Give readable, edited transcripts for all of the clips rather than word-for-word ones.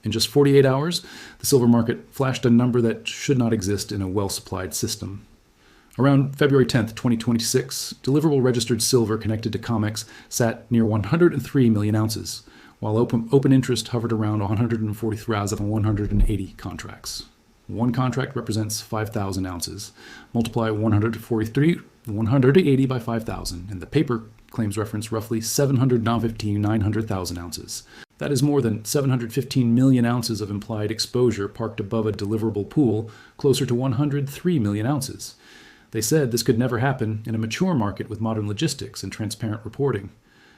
In just 48 hours, the silver market flashed a number that should not exist in a well-supplied system. Around February 10th, 2026, deliverable registered silver connected to COMEX sat near 103 million ounces, while open interest hovered around 143,180 contracts. One contract represents 5,000 ounces. Multiply 180 by 5,000, and the paper claims reference roughly 900,000 ounces. That is more than 715 million ounces of implied exposure parked above a deliverable pool closer to 103 million ounces. They said this could never happen in a mature market with modern logistics and transparent reporting.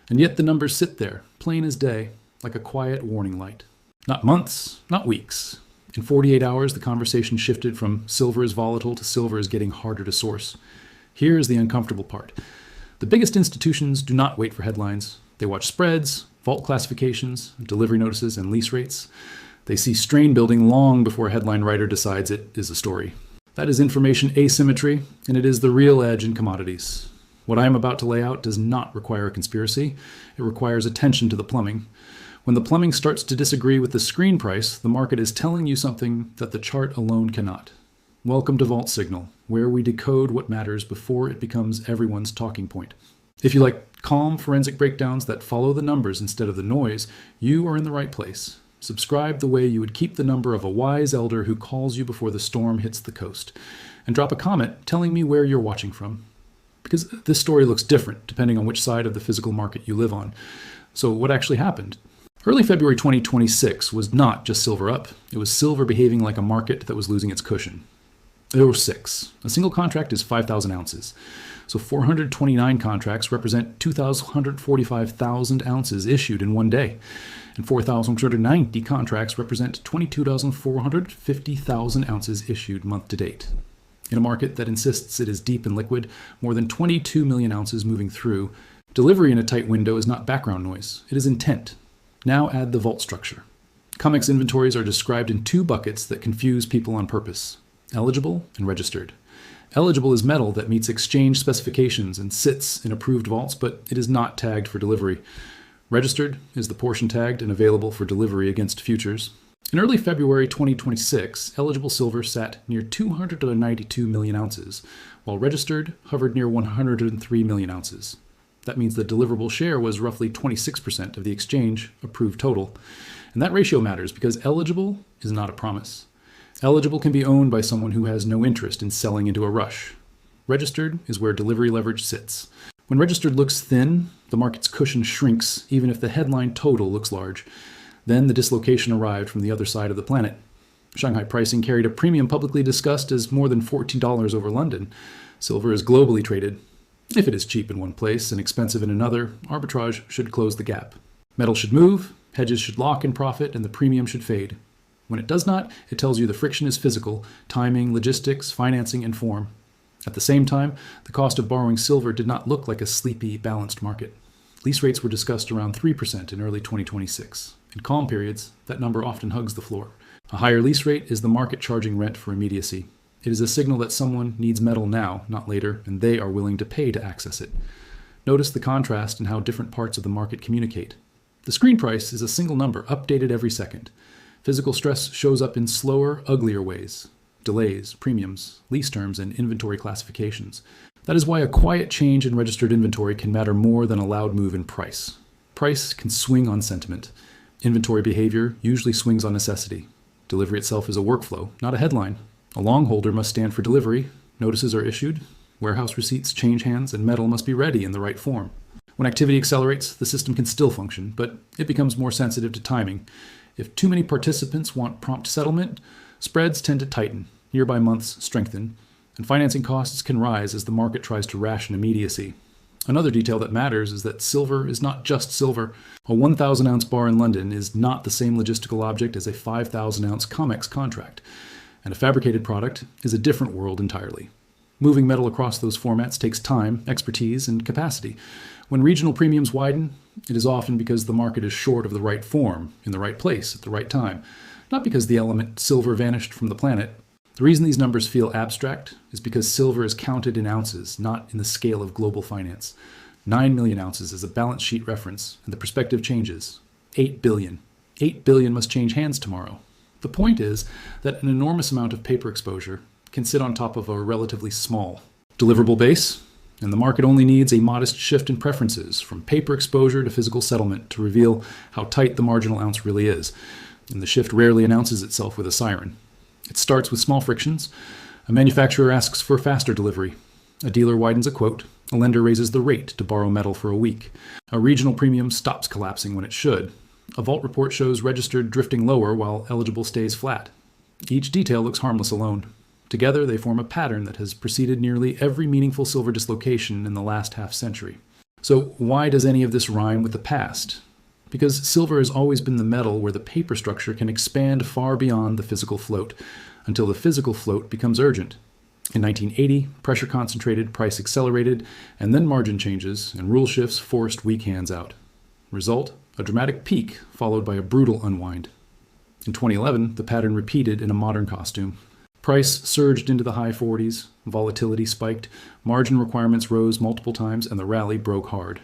And yet the numbers sit there, plain as day, like a quiet warning light. Not months, not weeks. In 48 hours, the conversation shifted from silver is volatile to silver is getting harder to source. Here is the uncomfortable part. The biggest institutions do not wait for headlines. They watch spreads, vault classifications, delivery notices, and lease rates. They see strain building long before a headline writer decides it is a story. That is information asymmetry, and it is the real edge in commodities. What I am about to lay out does not require a conspiracy. It requires attention to the plumbing. When the plumbing starts to disagree with the screen price, the market is telling you something that the chart alone cannot. Welcome to Vault Signal, where we decode what matters before it becomes everyone's talking point. If you like calm forensic breakdowns that follow the numbers instead of the noise, you are in the right place. Subscribe the way you would keep the number of a wise elder who calls you before the storm hits the coast. And drop a comment telling me where you're watching from. Because this story looks different depending on which side of the physical market you live on. So what actually happened? Early February 2026 was not just silver up. It was silver behaving like a market that was losing its cushion. There were 6. A single contract is 5,000 ounces. So 429 contracts represent 245,000 ounces issued in one day. And 4,290 contracts represent 22,450,000 ounces issued month to date. In a market that insists it is deep and liquid, more than 22 million ounces moving through, delivery in a tight window is not background noise, it is intent. Now add the vault structure. COMEX inventories are described in 2 buckets that confuse people on purpose: eligible and registered. Eligible is metal that meets exchange specifications and sits in approved vaults, but it is not tagged for delivery. Registered is the portion tagged and available for delivery against futures. In early February 2026, eligible silver sat near 292 million ounces, while registered hovered near 103 million ounces. That means the deliverable share was roughly 26% of the exchange approved total. And that ratio matters because eligible is not a promise. Eligible can be owned by someone who has no interest in selling into a rush. Registered is where delivery leverage sits. When registered looks thin, the market's cushion shrinks, even if the headline total looks large. Then the dislocation arrived from the other side of the planet. Shanghai pricing carried a premium publicly discussed as more than $14 over London. Silver is globally traded. If it is cheap in one place and expensive in another, arbitrage should close the gap. Metal should move, hedges should lock in profit, and the premium should fade. When it does not, it tells you the friction is physical: timing, logistics, financing, and form. At the same time, the cost of borrowing silver did not look like a sleepy, balanced market. Lease rates were discussed around 3% in early 2026. In calm periods, that number often hugs the floor. A higher lease rate is the market charging rent for immediacy. It is a signal that someone needs metal now, not later, and they are willing to pay to access it. Notice the contrast in how different parts of the market communicate. The screen price is a single number, updated every second. Physical stress shows up in slower, uglier ways: delays, premiums, lease terms, and inventory classifications. That is why a quiet change in registered inventory can matter more than a loud move in price. Price can swing on sentiment. Inventory behavior usually swings on necessity. Delivery itself is a workflow, not a headline. A long holder must stand for delivery, notices are issued, warehouse receipts change hands, and metal must be ready in the right form. When activity accelerates, the system can still function, but it becomes more sensitive to timing. If too many participants want prompt settlement, spreads tend to tighten, nearby months strengthen, and financing costs can rise as the market tries to ration immediacy. Another detail that matters is that silver is not just silver. A 1,000-ounce bar in London is not the same logistical object as a 5,000-ounce COMEX contract, and a fabricated product is a different world entirely. Moving metal across those formats takes time, expertise, and capacity. When regional premiums widen, it is often because the market is short of the right form, in the right place, at the right time, not because the element silver vanished from the planet. The reason these numbers feel abstract is because silver is counted in ounces, not in the scale of global finance. 9 million ounces is a balance sheet reference, and the perspective changes. 8 billion. $8 billion must change hands tomorrow. The point is that an enormous amount of paper exposure can sit on top of a relatively small deliverable base, and the market only needs a modest shift in preferences from paper exposure to physical settlement to reveal how tight the marginal ounce really is. And the shift rarely announces itself with a siren. It starts with small frictions. A manufacturer asks for faster delivery. A dealer widens a quote. A lender raises the rate to borrow metal for a week. A regional premium stops collapsing when it should. A vault report shows registered drifting lower while eligible stays flat. Each detail looks harmless alone. Together, they form a pattern that has preceded nearly every meaningful silver dislocation in the last half-century. So why does any of this rhyme with the past? Because silver has always been the metal where the paper structure can expand far beyond the physical float, until the physical float becomes urgent. In 1980, pressure concentrated, price accelerated, and then margin changes and rule shifts forced weak hands out. Result, a dramatic peak followed by a brutal unwind. In 2011, the pattern repeated in a modern costume. Price surged into the high 40s, volatility spiked, margin requirements rose multiple times, and the rally broke hard.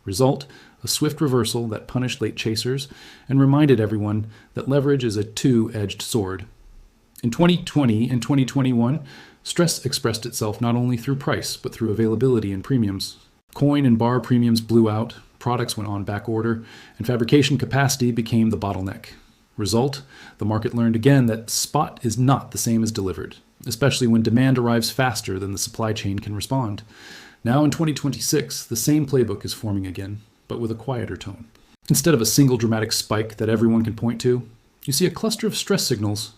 Result, a swift reversal that punished late chasers and reminded everyone that leverage is a two-edged sword. In 2020 and 2021, stress expressed itself not only through price, but through availability and premiums. Coin and bar premiums blew out, products went on back order, and fabrication capacity became the bottleneck. Result, the market learned again that spot is not the same as delivered, especially when demand arrives faster than the supply chain can respond. Now in 2026, the same playbook is forming again, but with a quieter tone. Instead of a single dramatic spike that everyone can point to, you see a cluster of stress signals.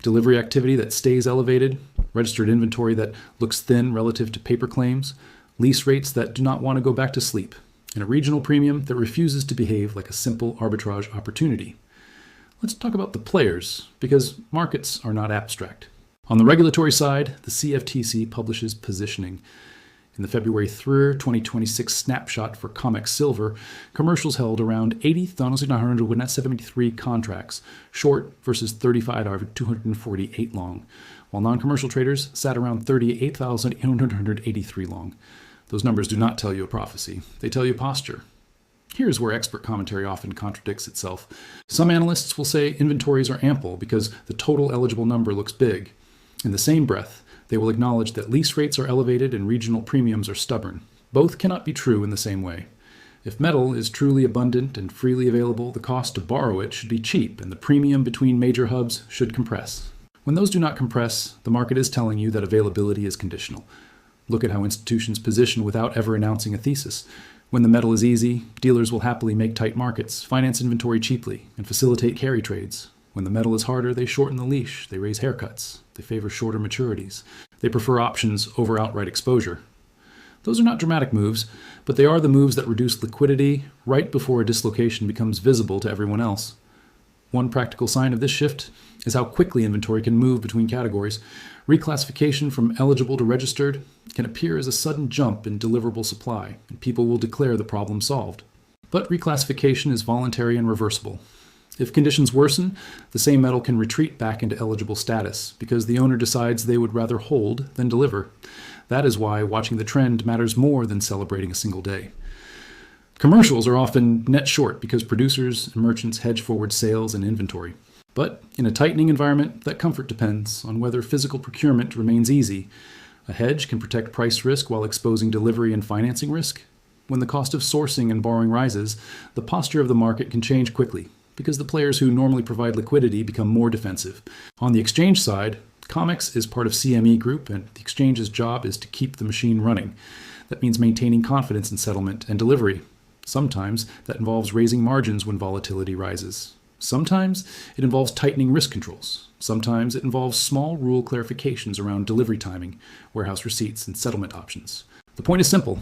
Delivery activity that stays elevated, registered inventory that looks thin relative to paper claims, lease rates that do not want to go back to sleep, and a regional premium that refuses to behave like a simple arbitrage opportunity. Let's talk about the players, because markets are not abstract. On the regulatory side, the CFTC publishes positioning. In the February 3, 2026 snapshot for COMEX Silver, commercials held around 80,973 contracts, short versus 35,248 long, while non-commercial traders sat around 38,883 long. Those numbers do not tell you a prophecy. They tell you posture. Here's where expert commentary often contradicts itself. Some analysts will say inventories are ample because the total eligible number looks big. In the same breath, they will acknowledge that lease rates are elevated and regional premiums are stubborn. Both cannot be true in the same way. If metal is truly abundant and freely available, the cost to borrow it should be cheap and the premium between major hubs should compress. When those do not compress, the market is telling you that availability is conditional. Look at how institutions position without ever announcing a thesis. When the metal is easy, dealers will happily make tight markets, finance inventory cheaply, and facilitate carry trades. When the metal is harder, they shorten the leash, they raise haircuts, they favor shorter maturities. They prefer options over outright exposure. Those are not dramatic moves, but they are the moves that reduce liquidity right before a dislocation becomes visible to everyone else. One practical sign of this shift is how quickly inventory can move between categories. Reclassification from eligible to registered can appear as a sudden jump in deliverable supply, and people will declare the problem solved. But reclassification is voluntary and reversible. If conditions worsen, the same metal can retreat back into eligible status because the owner decides they would rather hold than deliver. That is why watching the trend matters more than celebrating a single day. Commercials are often net short because producers and merchants hedge forward sales and inventory. But in a tightening environment, that comfort depends on whether physical procurement remains easy. A hedge can protect price risk while exposing delivery and financing risk. When the cost of sourcing and borrowing rises, the posture of the market can change quickly because the players who normally provide liquidity become more defensive. On the exchange side, COMEX is part of CME Group, and the exchange's job is to keep the machine running. That means maintaining confidence in settlement and delivery. Sometimes that involves raising margins when volatility rises. Sometimes it involves tightening risk controls. Sometimes it involves small rule clarifications around delivery timing, warehouse receipts, and settlement options. The point is simple.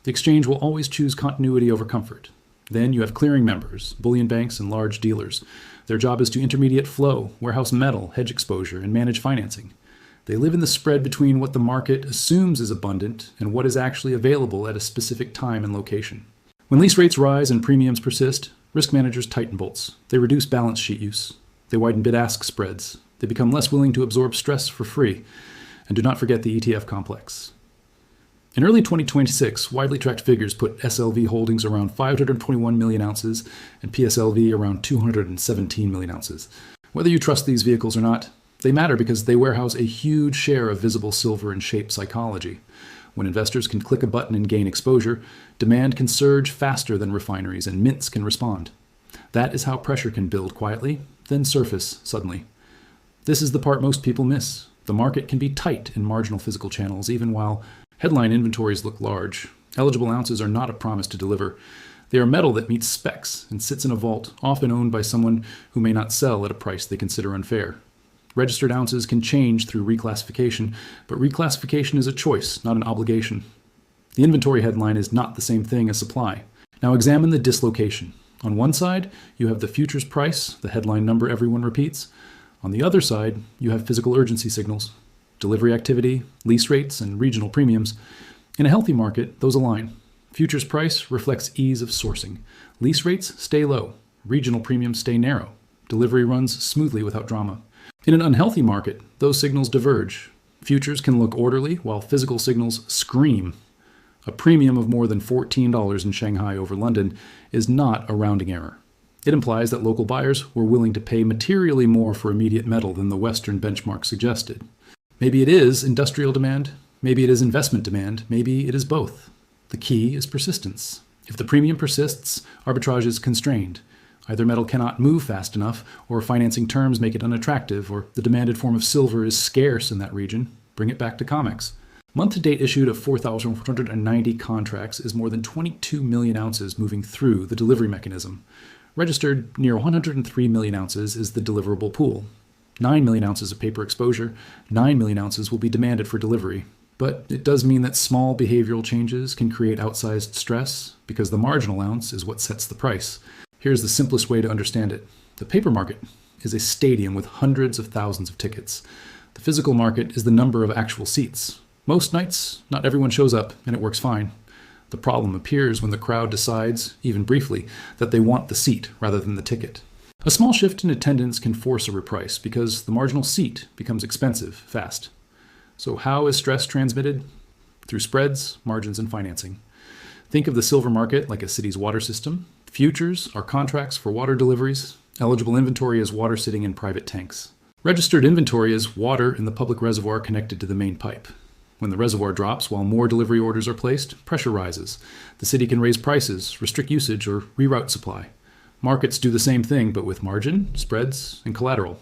The exchange will always choose continuity over comfort. Then you have clearing members, bullion banks, and large dealers. Their job is to intermediate flow, warehouse metal, hedge exposure, and manage financing. They live in the spread between what the market assumes is abundant and what is actually available at a specific time and location. When lease rates rise and premiums persist, risk managers tighten bolts. They reduce balance sheet use. They widen bid-ask spreads. They become less willing to absorb stress for free. And do not forget the ETF complex. In early 2026, widely tracked figures put SLV holdings around 521 million ounces and PSLV around 217 million ounces. Whether you trust these vehicles or not, they matter because they warehouse a huge share of visible silver and shape psychology. When investors can click a button and gain exposure, demand can surge faster than refineries and mints can respond. That is how pressure can build quietly, then surface suddenly. This is the part most people miss. The market can be tight in marginal physical channels, even while headline inventories look large. Eligible ounces are not a promise to deliver. They are metal that meets specs and sits in a vault, often owned by someone who may not sell at a price they consider unfair. Registered ounces can change through reclassification, but reclassification is a choice, not an obligation. The inventory headline is not the same thing as supply. Now examine the dislocation. On one side, you have the futures price, the headline number everyone repeats. On the other side, you have physical urgency signals, delivery activity, lease rates, and regional premiums. In a healthy market, those align. Futures price reflects ease of sourcing. Lease rates stay low. Regional premiums stay narrow. Delivery runs smoothly without drama. In an unhealthy market, those signals diverge. Futures can look orderly, while physical signals scream. A premium of more than $14 in Shanghai over London is not a rounding error. It implies that local buyers were willing to pay materially more for immediate metal than the Western benchmark suggested. Maybe it is industrial demand, maybe it is investment demand, maybe it is both. The key is persistence. If the premium persists, arbitrage is constrained. Either metal cannot move fast enough, or financing terms make it unattractive, or the demanded form of silver is scarce in that region. Bring it back to COMEX. Month-to-date issued of 4,490 contracts is more than 22 million ounces moving through the delivery mechanism. Registered near 103 million ounces is the deliverable pool. 9 million ounces of paper exposure, 9 million ounces will be demanded for delivery. But it does mean that small behavioral changes can create outsized stress, because the marginal ounce is what sets the price. Here's the simplest way to understand it. The paper market is a stadium with hundreds of thousands of tickets. The physical market is the number of actual seats. Most nights, not everyone shows up, and it works fine. The problem appears when the crowd decides, even briefly, that they want the seat rather than the ticket. A small shift in attendance can force a reprice because the marginal seat becomes expensive fast. So how is stress transmitted? Through spreads, margins, and financing. Think of the silver market like a city's water system. Futures are contracts for water deliveries. Eligible inventory is water sitting in private tanks. Registered inventory is water in the public reservoir connected to the main pipe. When the reservoir drops while more delivery orders are placed, pressure rises. The city can raise prices, restrict usage, or reroute supply. Markets do the same thing, but with margin, spreads, and collateral.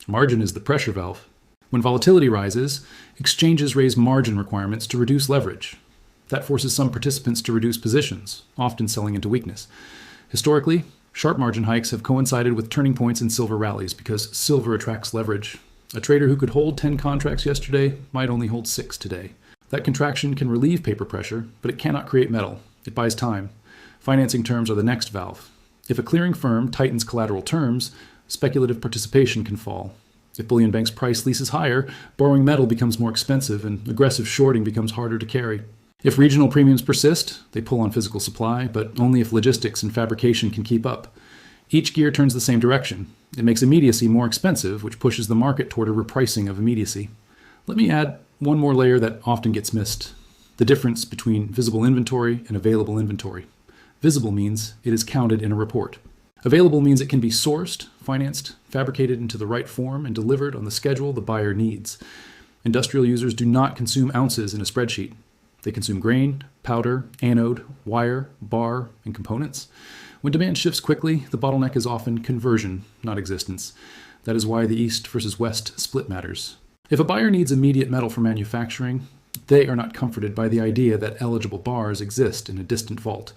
Margin is the pressure valve. When volatility rises, exchanges raise margin requirements to reduce leverage. That forces some participants to reduce positions, often selling into weakness. Historically, sharp margin hikes have coincided with turning points in silver rallies because silver attracts leverage. A trader who could hold 10 contracts yesterday might only hold 6 today. That contraction can relieve paper pressure, but it cannot create metal. It buys time. Financing terms are the next valve. If a clearing firm tightens collateral terms, speculative participation can fall. If bullion banks price leases higher, borrowing metal becomes more expensive and aggressive shorting becomes harder to carry. If regional premiums persist, they pull on physical supply, but only if logistics and fabrication can keep up. Each gear turns the same direction. It makes immediacy more expensive, which pushes the market toward a repricing of immediacy. Let me add one more layer that often gets missed: the difference between visible inventory and available inventory. Visible means it is counted in a report. Available means it can be sourced, financed, fabricated into the right form, and delivered on the schedule the buyer needs. Industrial users do not consume ounces in a spreadsheet. They consume grain, powder, anode, wire, bar, and components. When demand shifts quickly, the bottleneck is often conversion, not existence. That is why the East versus West split matters. If a buyer needs immediate metal for manufacturing, they are not comforted by the idea that eligible bars exist in a distant vault.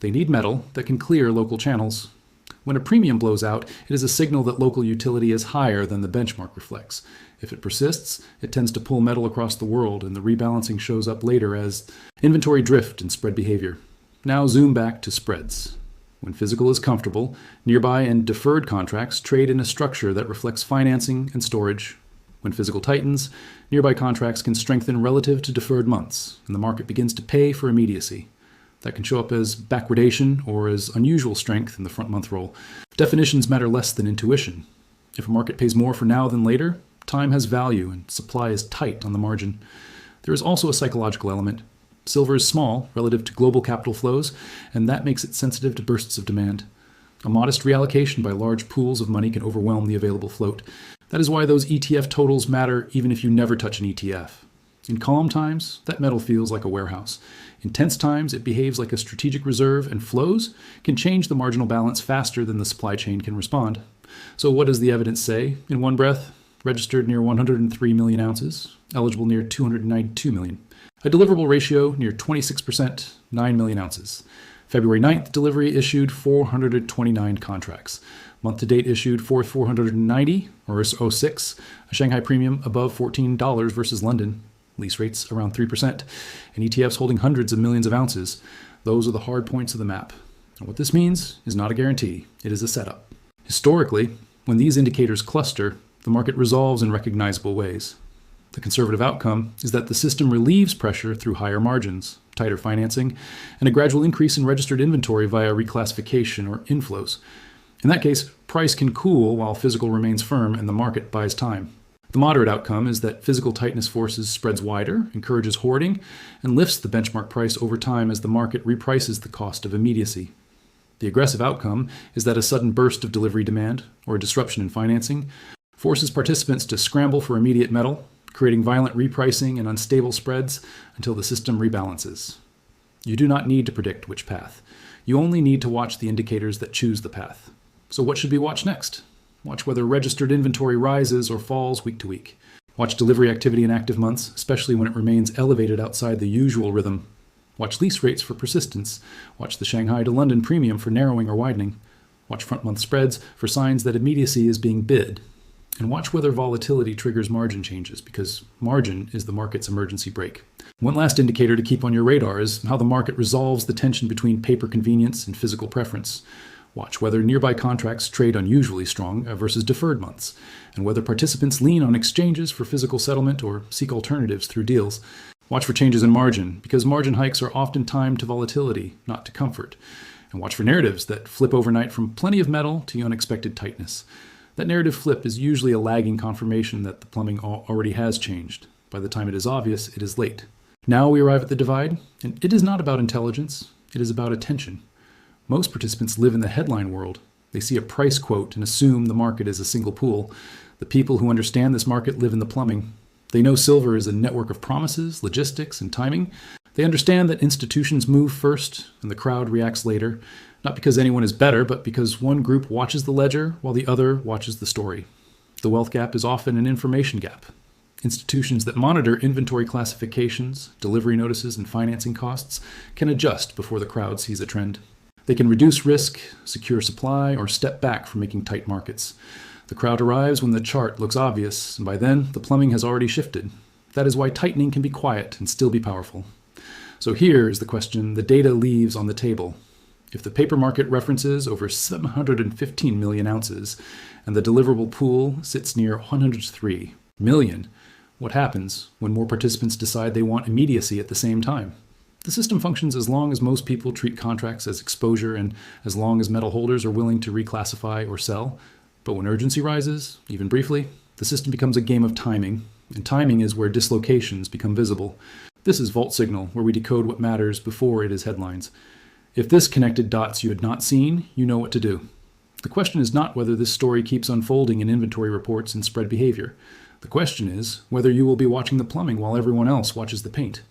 They need metal that can clear local channels. When a premium blows out, it is a signal that local utility is higher than the benchmark reflects. If it persists, it tends to pull metal across the world, and the rebalancing shows up later as inventory drift and spread behavior. Now zoom back to spreads. When physical is comfortable, nearby and deferred contracts trade in a structure that reflects financing and storage. When physical tightens, nearby contracts can strengthen relative to deferred months, and the market begins to pay for immediacy. That can show up as backwardation or as unusual strength in the front month roll. Definitions matter less than intuition. If a market pays more for now than later, time has value and supply is tight on the margin. There is also a psychological element. Silver is small relative to global capital flows, and that makes it sensitive to bursts of demand. A modest reallocation by large pools of money can overwhelm the available float. That is why those ETF totals matter even if you never touch an ETF. In calm times, that metal feels like a warehouse. In tense times, it behaves like a strategic reserve, and flows can change the marginal balance faster than the supply chain can respond. So what does the evidence say? In one breath, registered near 103 million ounces, eligible near 292 million. A deliverable ratio near 26%, 9 million ounces. February 9th delivery issued 429 contracts. Month to date issued for 490, or 06, a Shanghai premium above $14 versus London. Lease rates around 3%, and ETFs holding hundreds of millions of ounces. Those are the hard points of the map. And what this means is not a guarantee, it is a setup. Historically, when these indicators cluster, the market resolves in recognizable ways. The conservative outcome is that the system relieves pressure through higher margins, tighter financing, and a gradual increase in registered inventory via reclassification or inflows. In that case, price can cool while physical remains firm and the market buys time. The moderate outcome is that physical tightness forces spreads wider, encourages hoarding, and lifts the benchmark price over time as the market reprices the cost of immediacy. The aggressive outcome is that a sudden burst of delivery demand, or a disruption in financing, forces participants to scramble for immediate metal, creating violent repricing and unstable spreads until the system rebalances. You do not need to predict which path. You only need to watch the indicators that choose the path. So what should we watch next? Watch whether registered inventory rises or falls week to week. Watch delivery activity in active months, especially when it remains elevated outside the usual rhythm. Watch lease rates for persistence. Watch the Shanghai to London premium for narrowing or widening. Watch front-month spreads for signs that immediacy is being bid. And watch whether volatility triggers margin changes, because margin is the market's emergency brake. One last indicator to keep on your radar is how the market resolves the tension between paper convenience and physical preference. Watch whether nearby contracts trade unusually strong versus deferred months, and whether participants lean on exchanges for physical settlement or seek alternatives through deals. Watch for changes in margin, because margin hikes are often timed to volatility, not to comfort. And watch for narratives that flip overnight from plenty of metal to unexpected tightness. That narrative flip is usually a lagging confirmation that the plumbing already has changed. By the time it is obvious, it is late. Now we arrive at the divide, and it is not about intelligence, it is about attention. Most participants live in the headline world. They see a price quote and assume the market is a single pool. The people who understand this market live in the plumbing. They know silver is a network of promises, logistics, and timing. They understand that institutions move first and the crowd reacts later, not because anyone is better, but because one group watches the ledger while the other watches the story. The wealth gap is often an information gap. Institutions that monitor inventory classifications, delivery notices, and financing costs can adjust before the crowd sees a trend. They can reduce risk, secure supply, or step back from making tight markets. The crowd arrives when the chart looks obvious, and by then, the plumbing has already shifted. That is why tightening can be quiet and still be powerful. So here is the question the data leaves on the table. If the paper market references over 715 million ounces, and the deliverable pool sits near 103 million, what happens when more participants decide they want immediacy at the same time? The system functions as long as most people treat contracts as exposure and as long as metal holders are willing to reclassify or sell. But when urgency rises, even briefly, the system becomes a game of timing, and timing is where dislocations become visible. This is Vault Signal, where we decode what matters before it is headlines. If this connected dots you had not seen, you know what to do. The question is not whether this story keeps unfolding in inventory reports and spread behavior. The question is whether you will be watching the plumbing while everyone else watches the paint.